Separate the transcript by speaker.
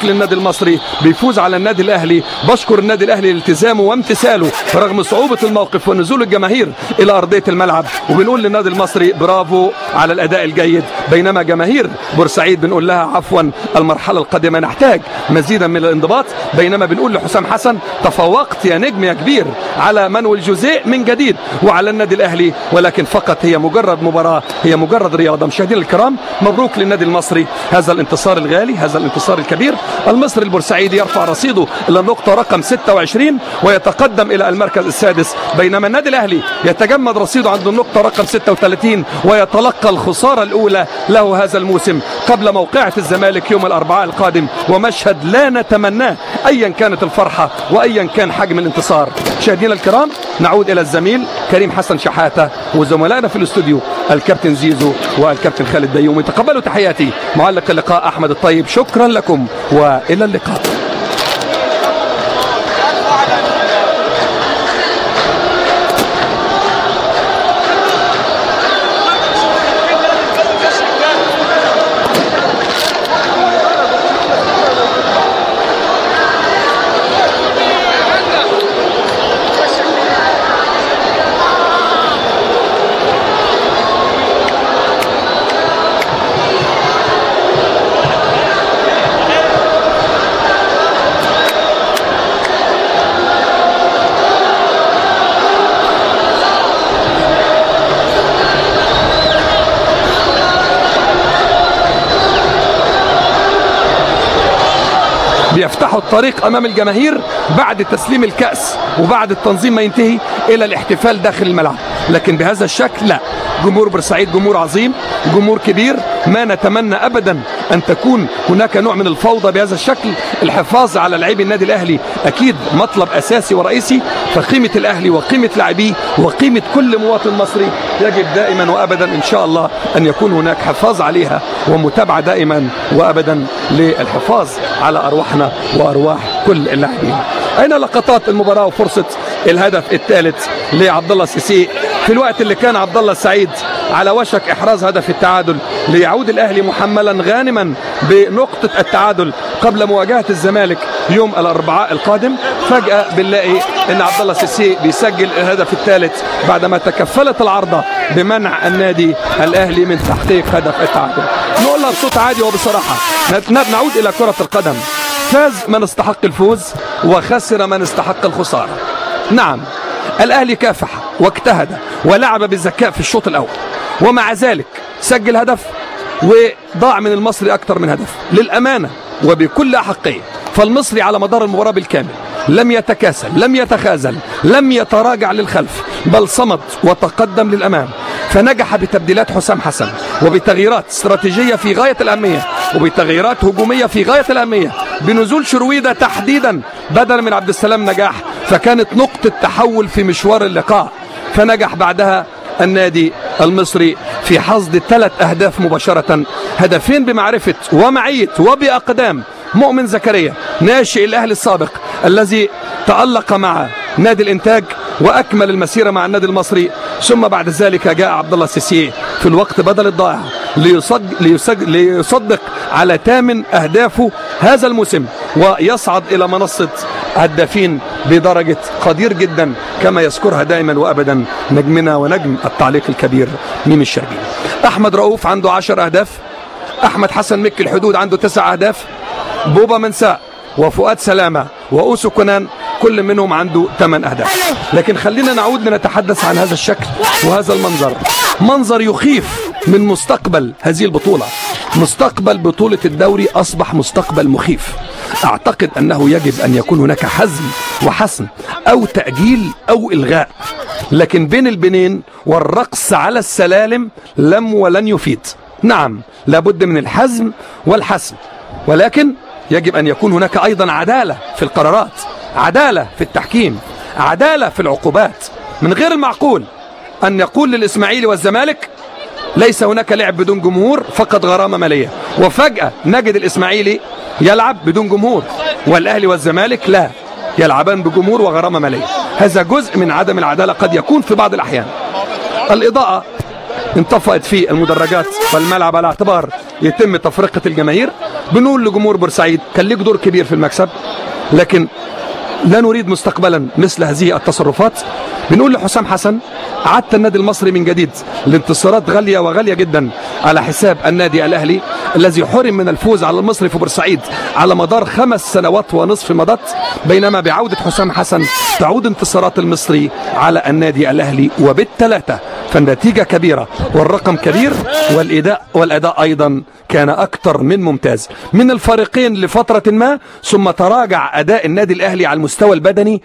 Speaker 1: للنادي المصري بيفوز على النادي الاهلي. بشكر النادي الاهلي لالتزامه وامتثاله رغم صعوبه الموقف ونزول الجماهير الى ارضيه الملعب، وبنقول للنادي المصري برافو على الاداء الجيد، بينما جماهير بورسعيد بنقول لها عفوا المرحله القادمه نحتاج مزيدا من الانضباط، بينما بنقول لحسام حسن تفوقت يا نجم يا كبير على مانويل جوزيه من جديد وعلى النادي الاهلي، ولكن فقط هي مجرد مباراه، هي مجرد رياضه. مشاهدينا الكرام مبروك للنادي المصري هذا الانتصار الغالي، هذا الانتصار الكبير. المصري البورسعيدي يرفع رصيده الى النقطه رقم 26 ويتقدم الى المركز السادس، بينما النادي الاهلي يتجمد رصيده عند النقطه رقم 36 ويتلقى الخساره الاولى له هذا الموسم قبل موقعة الزمالك يوم الاربعاء القادم، ومشهد لا نتمناه ايا كانت الفرحه وايا كان حجم الانتصار. مشاهدينا الكرام نعود الى الزميل كريم حسن شحاته وزملائنا في الاستوديو الكابتن زيزو والكابتن خالد ديومي. تقبلوا تحياتي معلق اللقاء احمد الطيب، شكرا لكم والى اللقاء. بيفتحوا الطريق امام الجماهير بعد تسليم الكأس وبعد التنظيم ما ينتهي الى الاحتفال داخل الملعب، لكن بهذا الشكل لا. جمهور بورسعيد جمهور عظيم، جمهور كبير، ما نتمنى ابدا ان تكون هناك نوع من الفوضى بهذا الشكل. الحفاظ على لاعبي النادي الاهلي اكيد مطلب اساسي ورئيسي، فقيمه الاهلي وقيمه لاعبيه وقيمه كل مواطن مصري يجب دائما وابدا ان شاء الله ان يكون هناك حفاظ عليها ومتابعه دائما وابدا للحفاظ على ارواحنا وارواح كل اللاعبين. اين لقطات المباراه وفرصه الهدف الثالث لعبد الله السيسي في الوقت اللي كان عبد الله السعيد على وشك احراز هدف التعادل ليعود الاهلي محملا غانما بنقطه التعادل قبل مواجهه الزمالك يوم الاربعاء القادم. فجاه بنلاقي ان عبد الله السيسي بيسجل الهدف الثالث بعدما تكفلت العارضه بمنع النادي الاهلي من تحقيق هدف التعادل. نقولها بصوت عادي وبصراحه، نعود الى كره القدم. فاز من استحق الفوز وخسر من استحق الخساره. نعم الاهلي كافح واجتهد ولعب بذكاء في الشوط الاول، ومع ذلك سجل هدف وضاع من المصري اكثر من هدف. للامانه وبكل احقيه فالمصري على مدار المباراه بالكامل لم يتكاسل، لم يتخاذل، لم يتراجع للخلف، بل صمد وتقدم للامام. فنجح بتبديلات حسام حسن وبتغييرات استراتيجيه في غايه الاهميه وبتغييرات هجوميه في غايه الاهميه، بنزول شرويده تحديدا بدلا من عبد السلام نجاح، فكانت نقطه تحول في مشوار اللقاء. فنجح بعدها النادي المصري في حصد 3 أهداف مباشرة، هدفين بمعرفة ومعية وبأقدام مؤمن زكريا ناشئ الأهلي السابق الذي تألق مع نادي الإنتاج وأكمل المسيرة مع النادي المصري، ثم بعد ذلك جاء عبد الله السيسي في الوقت بدل الضائع ليصدق على 8 أهدافه هذا الموسم ويصعد إلى منصة هدافين بدرجة قدير جدا كما يذكرها دائما وأبدا نجمنا ونجم التعليق الكبير ميمي الشربيني. أحمد رؤوف عنده 10 أهداف، أحمد حسن مكي الحدود عنده 9 أهداف، بوبا منساء وفؤاد سلامة وأوسو كونان كل منهم عنده 8 أهداف. لكن خلينا نعود لنتحدث عن هذا الشكل وهذا المنظر، منظر يخيف من مستقبل هذه البطولة. مستقبل بطولة الدوري أصبح مستقبل مخيف. أعتقد أنه يجب أن يكون هناك حزم وحسم أو تأجيل أو إلغاء، لكن بين البنين والرقص على السلالم لم ولن يفيد. نعم لابد من الحزم والحسم، ولكن يجب أن يكون هناك أيضا عدالة في القرارات، عدالة في التحكيم، عدالة في العقوبات. من غير المعقول أن يقول للإسماعيلي والزمالك ليس هناك لعب بدون جمهور فقط غرامة مالية، وفجأة نجد الإسماعيلي يلعب بدون جمهور والأهلي والزمالك لا يلعبان بجمهور وغرامة مالية. هذا جزء من عدم العدالة قد يكون في بعض الأحيان. الإضاءة انطفأت في المدرجات والملعب على اعتبار يتم تفرقة الجماهير. بنقول لجمهور بورسعيد كان ليك دور كبير في المكسب، لكن لا نريد مستقبلا مثل هذه التصرفات. بنقول لحسام حسن عدت النادي المصري من جديد لانتصارات غالية وغالية جدا على حساب النادي الأهلي الذي حرم من الفوز على المصري في بورسعيد على مدار 5 سنوات ونصف مضت، بينما بعودة حسام حسن تعود انتصارات المصري على النادي الأهلي وبالثلاثة. فالنتيجة كبيرة والرقم كبير والأداء أيضا كان أكثر من ممتاز من الفريقين لفترة ما، ثم تراجع أداء النادي الأهلي على المستوى البدني.